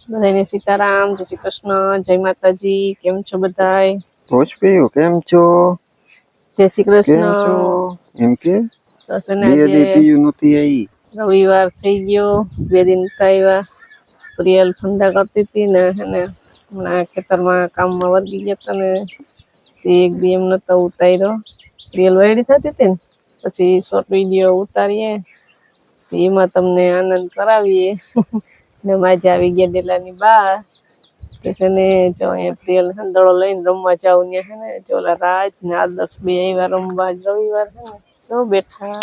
બધાને સીતારામ, જય શ્રી કૃષ્ણ, જય માતાજી. કેમ છો બધાય? ભોજપીયું કેમ છો? જય શ્રી કૃષ્ણ. કેમ છો? એમ કે બસ એને બે આજે દી પીયું નતી આવી. રવિવાર થઈ ગયો, 2 દિન આવ્યા. પ્રિયલ ઠંડા કરતી હતી ને એને હમણાં ખેતરમાં કામમાં વળગી ગયા હતા ને એક દી એમ નતો ઉતાર્યો. પ્રિયલ વાયડી થતી હતી ને પછી શોર્ટ વિડીયો ઉતારીએ એમાં તમને આનંદ કરાવીએ ને મજા આવી ગયા ડેલાની બહાર ને જો પ્રિયલ દડો લઈને રમવા જાવ ને હે ને ઓલા રાજ ને આદર્શ બે આવ્યા રમવા. રવિવાર છે ને જો બેઠા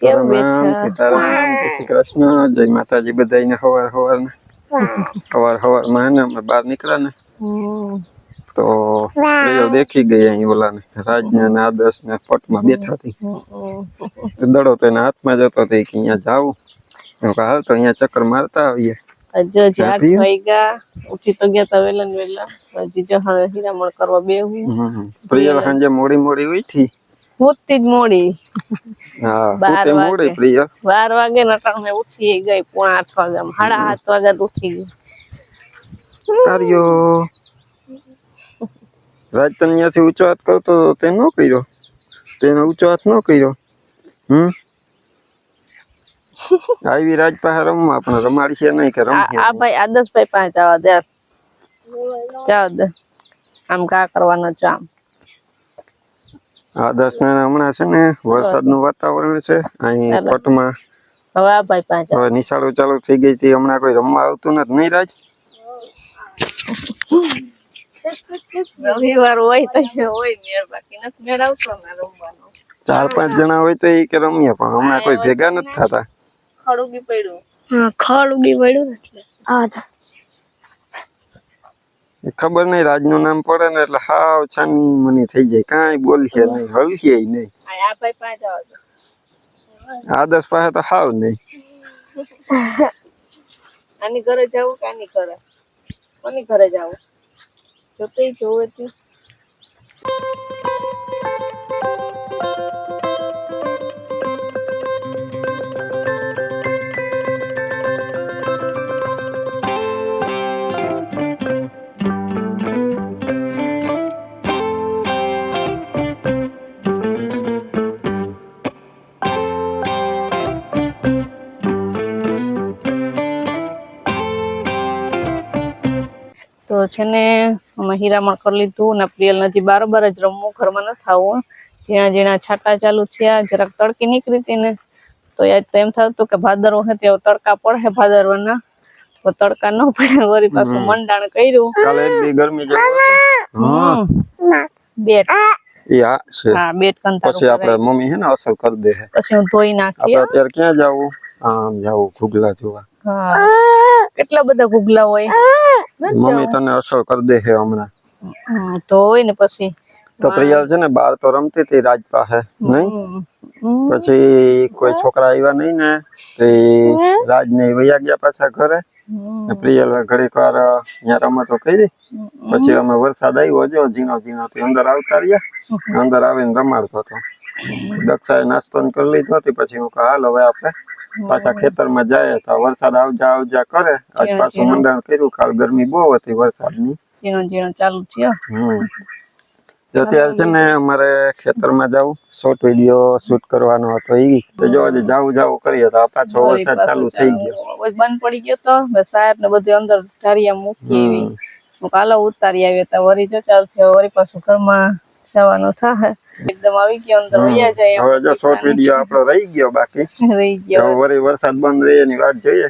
કેમ બેઠા. સીતારામ, જય શ્રી કૃષ્ણ, જય માતાજી બધાને. સવાર અમે બહાર નીકળ્યા ને તો દેખી ગઈ અહીં ઓલા ને રાજ ને આદર્શ ને પટમાં બેઠા હતી. દડો તો એના હાથમાં જતો હતો કે અહીંયા જાવું. હાલ તો અહીંયા ચક્કર મારતા આવીએ. હજી 8 વાગ્યા ઉઠી તો ગયા તા વેલા ને વેલા. હજી જો હવે હીરામણ કરવા બેહું. પ્રિયલ સાંજે મોડી ઉઠી. ઉઠતી જ મોડી. હા 12 મોડી વાગે. પ્રિયલ 12 વાગે ને અટાણે ઉઠી ગઈ 7:45 વાગ્યામાં. 7:30 વાગ્યા ઉઠી ગઈ. કાર્યો રાજ તને ત્યાંથી ઊંચો હાથ કરતો તે ન કર્યો. તેને ઊંચો હાથ ન કર્યો. આવી રાજ પાસે રમવા આપણે રમાડી છે નહીં કે રમીએ. આ ભાઈ આદર્શભાઈ પાસે જવા દે. જાવ દે. આમ કા કરવાનો છે આમ. આદર્શ ને હમણાં છે ને વરસાદનું વાતાવરણ છે અહીં પટમાં. હવે આ ભાઈ પાસે હવે નિશાળો ચાલુ થઈ ગઈ હતી. હમણાં કોઈ રમવા આવતું નથી નહીં રાજ. રવિવાર હોય તો હોય મેળ, બાકી નથી મેળ આવતો ને રમવાનો. 4-5 જણા હોય તો એ કે રમીએ પણ હમણાં કોઈ ભેગા નથી થતા. ખડ ઉગી પડ્યું. હા ખડ ઉગી પડ્યું ને એટલે ખબર નહીં રાજનું નામ પડે ને એટલે હાવ છાની મની થઈ જાય. કાંઈ બોલીએ નહીં, હલીએ નહીં. આ ભાઈ પાસે જવા દે. આદર્શ પાસે તો હાવ નહીં. આની ઘરે જવું કે આની ઘરે? કોની ઘરે જવું? જોતે જોવે તું. તો છે ને અમે હીરામણ કરી લીધું ને પ્રિયલ નથી બારોબાર જ રમવું, ઘરમાં નથી આવું. ઝીણા ઝીણા છાંટા ચાલુ થયા. જરાક તડકી નીકળી હતી ને તો યાદ તો એમ થતું કે ભાદરવો હે તે તડકા પડે ભાદરવાના. તો તડકા ન પડે વળી પાછું મંડાણ કર્યું. કાલે એક દી ગરમી જેવું બેટ હા બેટ કંતાર પછી આપણે મમ્મી હે ને અસર કરી દે. પછી હું ધોઈ નાખી. આપણે અત્યારે ક્યાં જાવું? આમ જાવું ઘુગલા જોવા. હા કેટલા બધા ઘુગલા હોય. મમ્મી તને અસર કરી દે છે હમણાં. તો હોય ને પછી તો પ્રિયલ છે ને બહાર તો રમતી હતી રાજ પાસે નહીં. પછી કોઈ છોકરા આવ્યા નહીં ને તે રાજ ને વયા ગયા પાછા ઘરે. પ્રિયલ ઘડીક વાર ત્યાં રમતો કરી. પછી અમે વરસાદ આવ્યો જો ઝીણો ઝીણો અંદર આવતા રહ્યા. અંદર આવીને રમાડતો હતો. દક્ષાએ નાસ્તો કરી લીધો હતી. પછી હું કહું હાલ હવે આપણે પાછા ખેતરમાં જાય તો વરસાદ આવજા કરે. આજ પાછું મંડાણ કર્યું. કાલ ગરમી બહુ હતી વરસાદની. ઝીણો ઝીણો ચાલુ થયો. અત્યારે છે ને અમારે ખેતરમાં જવું શોર્ટ વિડીયો શૂટ કરવાનો હતો. તો જો આજે જાવું કરીએ તો પાછો વરસાદ ચાલુ થઈ ગયો. બંધ પડી ગયો તો સાહેબ ને બધું અંદર ઢારિયા મૂકી એવી કાલો ઉતારી આવ્યો તો વળી જો ચાલુ થયો. વળી પાછું ઘરમાં જવાનું થાય. એકદમ આવી ગયો અંદર વયા જાય. હવે જો શોર્ટ વિડીયો આપણો રહી ગયો બાકી રહી ગયો. વળી વરસાદ બંધ રહે એની વાત જોઈએ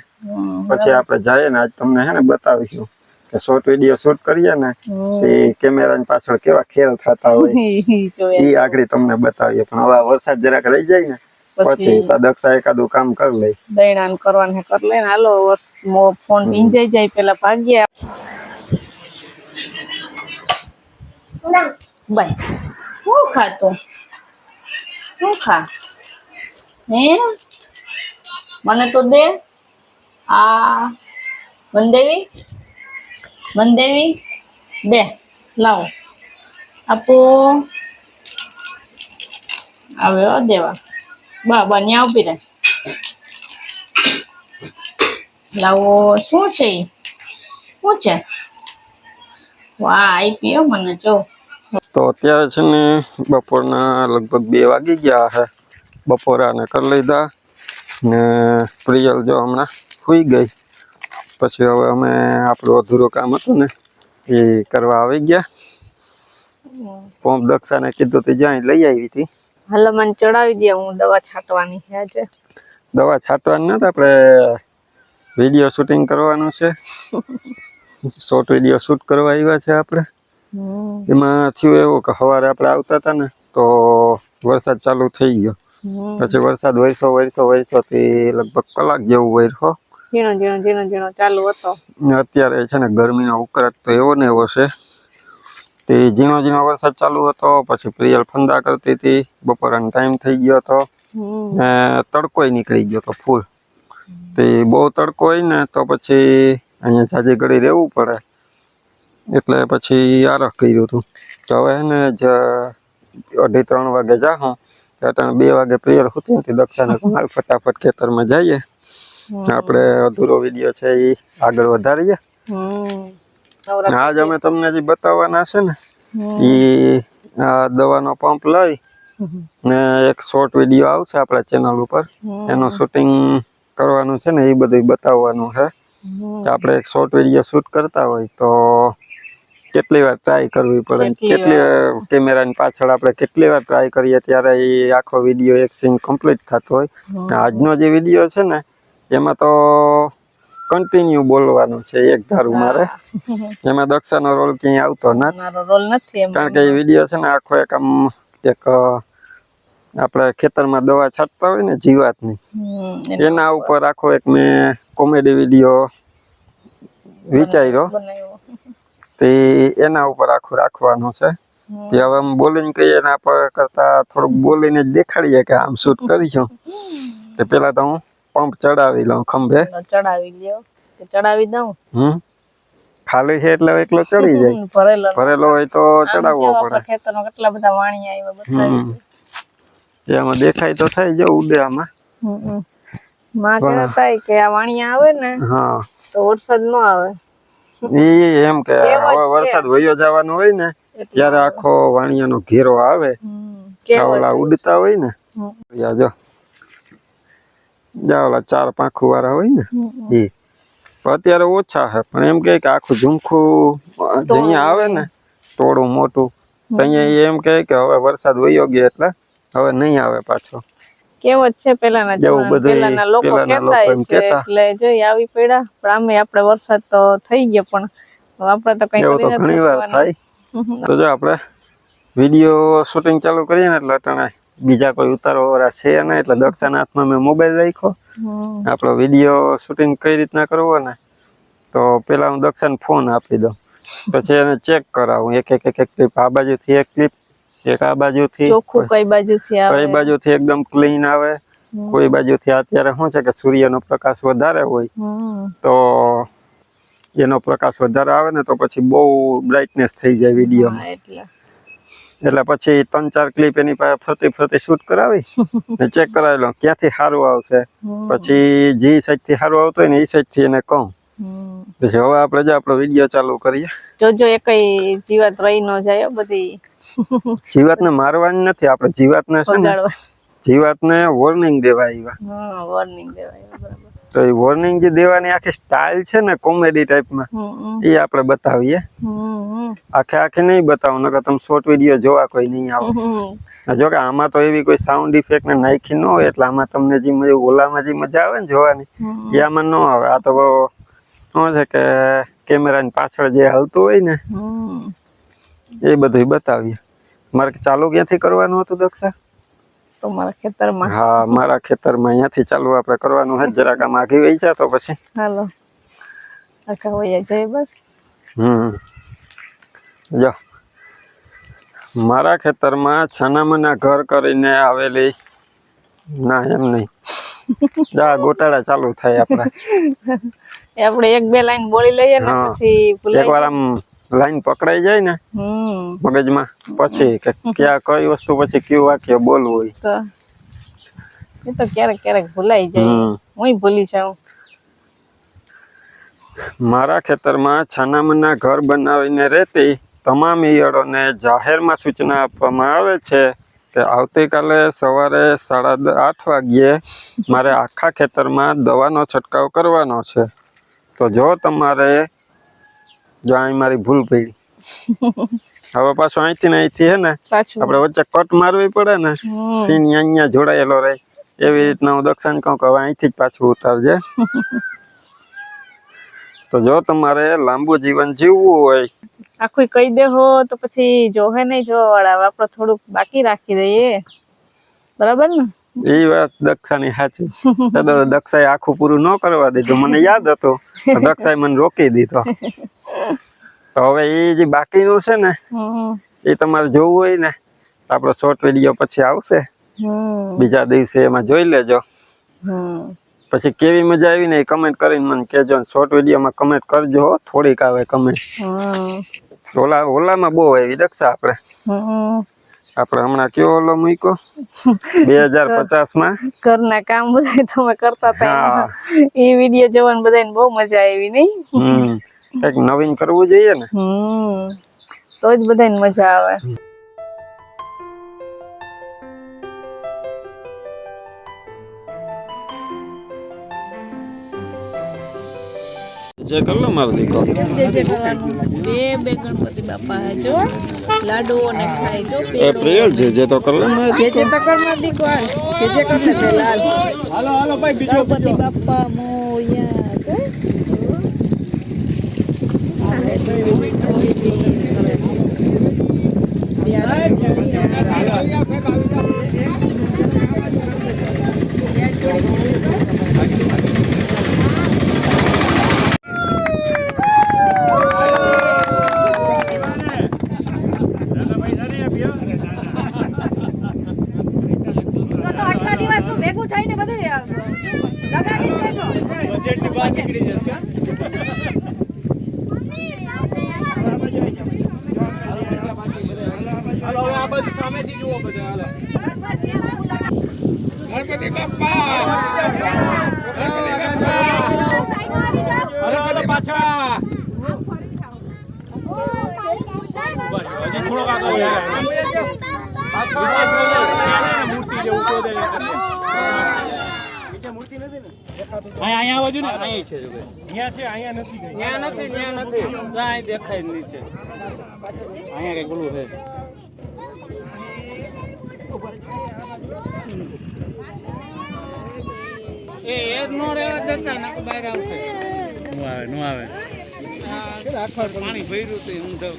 પછી આપણે જઈએ ને આજ તમને હે ને બતાવીશું કે શોર્ટ વિડીયો શૂટ કરીએ ને એ કેમેરાની પાછળ કેવા ખેલ થતા હોય એ આગળ તમને બતાવીએ. પણ હવે વરસાદ જરાક રહી જાય ને પછી દક્ષા એકાદું કામ કરી લે. દૈણાન કરવાનું કરી લે ને હાલો ફોન ભીંજાઈ જાય પેલા ભાગ્યા. બાય શું ખાતો? શું ખા હે? મને તો દે. આ મંદેવી દે લાવો આપો. આવે દેવા બા ન્યા ઉભી રહે. લાવો શું છે શું છે વાહ આઈપીઓ મને જો તો અત્યારે છે ને બપોરના લગભગ 2 વાગી ગયા હે. બપોરાને કરી લીધા ને પ્રિયલ જો હમણાં સુઈ ગઈ. પછી હવે અમે આપણું અધૂરું કામ હતું ને એ કરવા આવી ગયા. પોંપ દક્ષાને કીધું તી જ્યાં લઈ આવી હતી. હાલો મને ચડાવી દે, હું દવા છાંટવાની છે આજે. દવા છાંટવાની નથી, આપણે વિડીયો શૂટિંગ કરવાનું છે. શોર્ટ વિડીયો શૂટ કરવા આવ્યા છે આપણે. એમાં થયું એવું કે સવારે આપણે આવતા હતા ને તો વરસાદ ચાલુ થઈ ગયો. પછી વરસાદ વરસો થી લગભગ કલાક જેવું વરસો. ઝીણો ચાલુ હતો. અત્યારે છે ને ગરમીનો ઉકળાટ તો એવો ને એવો છે. તે ઝીણો વરસાદ ચાલુ હતો. પછી પ્રિયલ ફંદા કરતી હતી. બપોરનો ટાઈમ થઈ ગયો હતો ને તડકોય નીકળી ગયો તો ફૂલ. તે બહુ તડકો હોય ને તો પછી અહીંયા જાજી ઘડી રહેવું પડે. એટલે પછી આરખ કર્યું હતું. તો હવે ને જ 2:30-3 વાગે જાઉં. ત્યાં 2 વાગે પ્રિયલ હોતી હતી. દક્ષાને હાલ ફટાફટ ખેતરમાં જઈએ. આપણે અધૂરો વિડીયો છે એ આગળ વધારીએ. આજ અમે તમને જે બતાવવાના છે ને એ આ દવાનો પંપ લઈ ને એક શોર્ટ વિડીયો આવશે આપણા ચેનલ ઉપર. એનું શૂટિંગ કરવાનું છે ને એ બધું બતાવવાનું છે. આપણે એક શોર્ટ વિડીયો શૂટ કરતા હોય તો કેટલી વાર ટ્રાય કરવી પડે, કેટલી કેમેરાની પાછળ આપણે કેટલી વાર ટ્રાય કરીએ ત્યારે એ આખો વિડીયો એક સીન કમ્પ્લીટ થતો હોય. આજનો જે વિડીયો છે ને એમાં તો કન્ટિન્યુ બોલવાનું છે એક ધારું મારે. એમાં દક્ષાનો રોલ ક્યાંય આવતો નથી. કારણ કે એ વિડીયો છે ને આખો એક આમ એક આપણે ખેતરમાં દવા છાંટતા હોય ને જીવાતની, એના ઉપર આખો એક મેં કોમેડી વિડીયો વિચાર્યો. તે એના ઉપર આખું રાખવાનું છે. તે હવે આમ બોલીને કહીએ ને આપણે કરતા થોડુંક બોલીને જ દેખાડીએ કે આમ શૂટ કરીશું. તે પેલા તો હું પંપ ચડાવી લઉં ખંભે. ચડાવી દઉં. ખાલી છે એટલે એકલો ચડી જાય. ભરેલો હોય તો ચડાવવો પડે. ખેતરમાં કેટલા બધા વાણિયા આવ્યા. એમાં દેખાય તો થાય જો ઉડે આમાં. માં કહેતા કે આ વાણિયા આવે ને તો વરસાદ ન આવે. એમ કે હવે વરસાદ વયો જવાનો હોય ને ત્યારે આખો વાણિયાનો ઘેરો આવે. ઓલા ઉડતા હોય ને જો ઓલા 4 પાંખું વાળા હોય ને એ અત્યારે ઓછા છે. પણ એમ કે આખું ઝુમખું અહીંયા આવે ને ટોળું મોટું તો અહીંયા એમ કે હવે વરસાદ વયો ગયો એટલે હવે નહીં આવે પાછો. કેવો છે પેલાના લોકો કહેતા એટલે જોઈ આવી પડ્યા. પણ આમે આપણે વરસાદ તો થઈ ગયો પણ આપણે તો કઈ એવું તો ઘણી વાર થાય. તો જો આપણે વિડીયો શૂટિંગ ચાલુ કરીએ ને એટલે અટાણે બીજા કોઈ ઉતારવા વાળા છે ને એટલે દક્ષાના હાથમાં મેં મોબાઈલ રાખ્યો. આપણો વિડીયો શૂટિંગ કઈ રીતના કરવો ને તો પેલા હું દક્ષાને ફોન આપી દઉં. પછી એને ચેક કરાવું એક ક્લિપ આ બાજુથી એક ક્લિપ, એક આ બાજુથી, કઈ બાજુથી એકદમ ક્લીન આવે, કોઈ બાજુથી. અત્યારે શું છે કે સૂર્યનો પ્રકાશ વધારે હોય તો એનો પ્રકાશ વધારે આવે ને તો પછી બહુ બ્રાઇટનેસ થઈ જાય વિડીયોમાં. એટલે પછી 3-4 ક્લિપ એની પાસે ફરતી શૂટ કરાવી ને ચેક કરાવી લો ક્યાંથી સારું આવશે. પછી જે સાઈડથી સારું આવતું હોય ને એ સાઈડથી એને કહું. પછી હવે આપણે જો આપણો વિડીયો ચાલુ કરીએ. જોજો એકઈ જીવાત રહી ન જાય બધી. જીવાતને મારવાની નથી આપણે, જીવાતને છે ને જીવાતને વોર્નિંગ દેવા આવ્યા. વોર્નિંગ દેવા બરાબર. તો એ વોર્નિંગ જે દેવાની આખી સ્ટાઇલ છે ને કોમેડી ટાઈપમાં એ આપણે બતાવીએ. આખે નહીં બતાવું નકર તમે શોર્ટ વિડીયો જોવા કોઈ નહીં આવે. જો કે આમાં તો એવી કોઈ સાઉન્ડ ઇફેક્ટ ને નાખી ન હોય એટલે આમાં તમને જે ઓલામાં જે મજા આવે ને જોવાની એ આમાં ન આવે. આ તો શું છે કે કેમેરાની પાછળ જે હલતું હોય ને એ બધું બતાવીએ. મારે ચાલુ ક્યાંથી કરવાનું હતું દક્ષા? તમારા ખેતરમાં. હા મારા ખેતરમાં અહીંયાથી ચાલુ આપણે કરવાનું છે. જરાક આમ આઘી વહી જા તો પછી હાલો આખા વહી જાય બસ. જો મારા ખેતરમાં છાનામાના ઘર કરીને આવેલી ના એમ નહીં જા ગોટાળા ચાલુ થાય આપણે. આપણે 1-2 લાઈન બોલી લઈએ ને પછી એકવાર આમ લાઈન પકડાઈ જાય ને મગજમાં પછી કે ક્યાં કઈ વસ્તુ પછી કયું વાક્ય બોલવું હોય તો એ તો ક્યારેક ભૂલાઈ જાય. હું ભૂલી જાઉં. મારા ખેતરમાં છાનામાના ઘર બનાવીને રહેતી તમામ ઈયળોને જાહેરમાં સૂચના આપવામાં આવે છે કે આવતીકાલે સવારે 8:30 વાગ્યે મારે આખા ખેતરમાં દવાનો છંટકાવ કરવાનો છે. તો જો તમારે જો અહીં મારી ભૂલ પડી હવે પાછું અહીંથી હે ને આપણે વચ્ચે કટ મારવી પડે ને સીન અહીંયા જોડાયેલો રહે એવી રીતના હું દક્ષાને કહું કે હવે અહીંથી જ પાછું ઉતારજે. તો જો તમારે લાંબુ જીવન જીવવું હોય આખું કહી દેહો તો પછી જોહે નહીં જોવા વાળા આપણે થોડુંક બાકી રાખી દઈએ બરાબર ને. એ વાત દક્ષાની સાચી. દક્ષાએ આખું પૂરું ન કરવા દીધું મને યાદ હતું દક્ષાએ મને રોકી દીધો. તો હવે એ જે બાકીનું છે ને એ તમારે જોવું હોય ને આપણો શોર્ટ વિડીયો પછી આવશે બીજા દિવસે એમાં જોઈ લેજો. પછી કેવી મજા આવી ને એ કમેન્ટ કરીને મને કહેજો. શોર્ટ વિડીયોમાં કમેન્ટ કરજો થોડીક આવે કમેન્ટ. ઓલામાં બહુ આવી દક્ષા આપણે હમણાં કયો ઓલો મૂક્યો 2050 ઘરના કામ બધા તમે કરતા હતા એ વિડીયો જોવાની બધાને બહુ મજા આવી નહીં. કઈક નવીન કરવું જોઈએ ને તો જ બધાને મજા આવે. જે કરલો મારો દીકરો બે ગણપતિ બાપા હે જો લાડુઓ ને ખાઈ જો એ પ્રિયલ જે તો કરલો મારો દીકરો જે તો કર મારો દીકરો જે કરને પેલા હાલો ભાઈ બીજો ગણપતિ બાપા મોયા કે ભેગું થઈને બધું લગાવી દેશો બજેટની બહાર નીકળી જશે. હાલો આ બધું સામેથી જુઓ બધા. હાલો ગણપતિ બાપા હાલો પાછા હજી થોડો આગળ મૂર્તિ જેવું તો દે મૂર્તિ નથી ને અહીંયા આવજો ને અહીંયા છે અહીંયા છે અહીંયા નથી ત્યાં નથી તો અહીં દેખાય નીચે અહીંયા કઈ બોલું છે. એ નો રહેવા દેતા ના બહાર આવશે નો આવે પાણી ભર્યું તો હું તો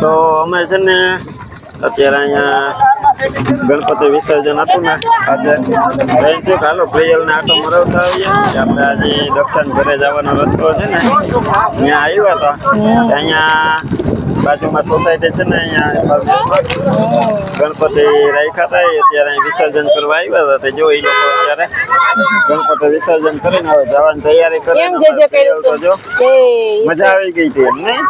તો અમે છે ને અત્યારે અહીંયા ગણપતિ વિસર્જન હતું ને આજે હાલો પ્રિયલ ને આટો મરવતા આવીએ. આપણે આજે દક્ષાણ ઘરે જવાનો રસ્તો છે ને ત્યાં આવ્યા હતા. અહીંયા બાજુમાં સોસાયટી છે ને અહીંયા ગણપતિ રાખ્યા હતા અત્યારે અહીં વિસર્જન કરવા આવ્યા હતા. તે જો એ લોકો અત્યારે ગણપતિ વિસર્જન કરીને હવે જવાની તૈયારી કરે તો જો મજા આવી ગઈ હતી એમ નહીં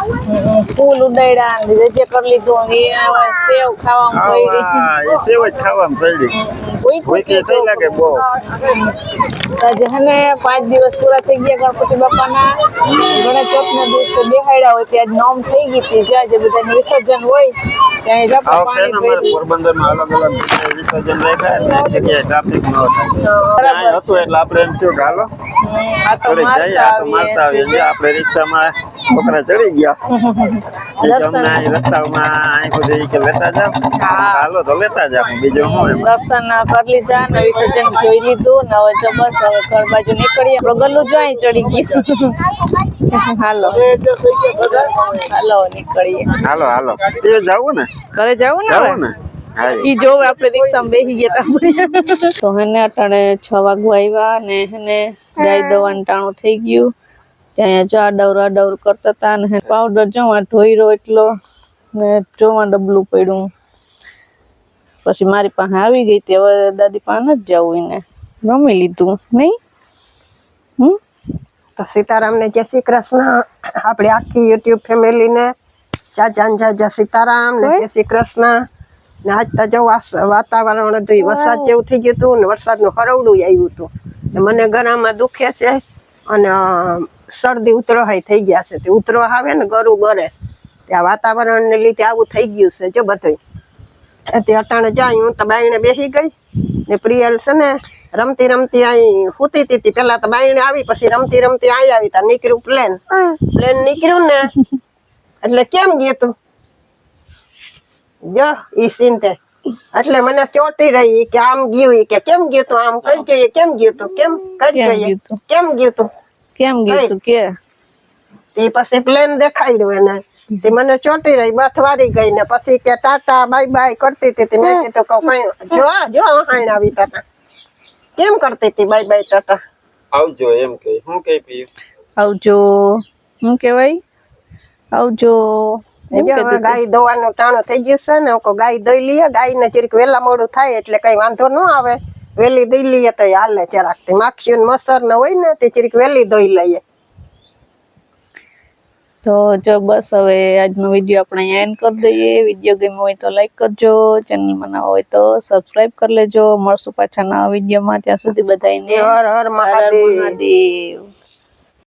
ફૂલ ઉડાડ્યા જે કરી લીધું સેવ ખાવામાં પડી. એ સેવ જ ખાવામાં પડી કોઈ થઈ લાગે બહુ. આજે હને 5 દિવસ પૂરા થઈ ગયા ગણપતિ બાપાના. ગણેશ ચોથના દિવસે બેહાડ્યા હોય ત્યાં નોમ થઈ ગઈ હતી. જ્યાં જે બધાનું વિસર્જન હોય ત્યાં જ આપણે પાણી ભર્યું. પોરબંદરમાં અલગ અલગ વિસર્જન રાખ્યા એટલે જગ્યાએ ટ્રાફિક ન થાય હતું એટલે આપણે એમ થયું કે હાલો થોડીક જઈએ આટો મારતા આવીએ. આપણે રિક્ષામાં છોકરા ચડી ગયા રસ્તામાં અહીં બધું કે લેતા જાવ હાલો તો લેતા જાવ બીજું હું દર્શન કરી લીધા ને વિસર્જન જોઈ લીધું ને હવે બસ હવે ઘર બાજુ નીકળીએ. આપણું ગલ્લું જો અહીં ચડી ગયું. હાલો નીકળીએ. હાલો એ જવું ને ઘરે જવું ને ઈ જો આપણે રિક્ષામાં બેસી ગયા તો હેને અટાણે 6 વાગવા આવ્યા ને હેને ગાય દવાનું ટાણું થઈ ગયું. ત્યાં જો આડવર કરતા હતા ને પાવડર જોવા ઢોયરો એટલો ને જોવા ડબલું પડ્યું. પછી મારી પાસે આવી ગઈ તે હવે દાદી પાસે જ જવું એને રમી લીધું નહીં. તો સીતારામ ને જય શ્રી કૃષ્ણ. આપણી આખી યુટ્યુબ ફેમિલી ને જાજા સીતારામ ને જય શ્રી કૃષ્ણ. ને આજ તો જો વાતાવરણ હતું વરસાદ જેવું થઈ ગયું હતું ને વરસાદનું હરવડું આવ્યું હતું. મને ગળામાં દુખે છે અને શરદી ઉતરાય થઈ ગયા છે. તે ઉતરો આવે ને ગરું ગરે ત્યાં વાતાવરણ ને લીધે આવું થઈ ગયું છે જો બધું. તે અટાણે જાય હું તો બાઈને બેસી ગઈ ને પ્રિયલ છે ને રમતી રમતી અહીં સૂતી હતી. પેલા તો બાઈને આવી પછી રમતી રમતી અહીં આવી તા નીકળ્યું પ્લેન નીકળ્યું ને એટલે કેમ ગયું તું જો ઈ સીન તે એટલે મને ચોટી રહી કે આમ ગયું કે કેમ ગયું તું આમ કરી જોઈએ કેમ ગયું તું કેમ કરી જોઈએ કેમ ગયું તું કેમ ગયું તું કે તે પછી પ્લેન દેખાડ્યું એને તે મને ચોટી રહી બથ વારી ગઈ ને પછી કે ટાટા બાય બાય કરતી હતી. મેં કીધું કઈ જો હાણ આવી ટાટા કેમ કરતી હતી બાય બાય ટાટા આવજો એમ કે હું કે પી આવજો હું કેવાય આવજો એમ કહેતી ગાય દોવાનું ટાણું થઈ ગયું છે ને ગાય દઈ લઈએ. ગાય ને જરીક વેલા મોડું થાય એટલે કઈ વાંધો ન આવે. વેલી દઈ લઈએ તો હાલે જરાક માખી ને મસર ને હોય ને તે જરીક વેલી દઈ લઈએ. તો જો બસ હવે આજનો વિડીયો આપણે અહીંયા એન્ડ કરી દઈએ. વિડીયો ગમ્યો હોય તો લાઈક કરજો, ચેનલમાં નવા હોય તો સબસ્ક્રાઇબ કરી લેજો. મળશું પાછા નવા વિડીયોમાં. ત્યાં સુધી બધાને હર હર મહાદેવ. મહાદેવ.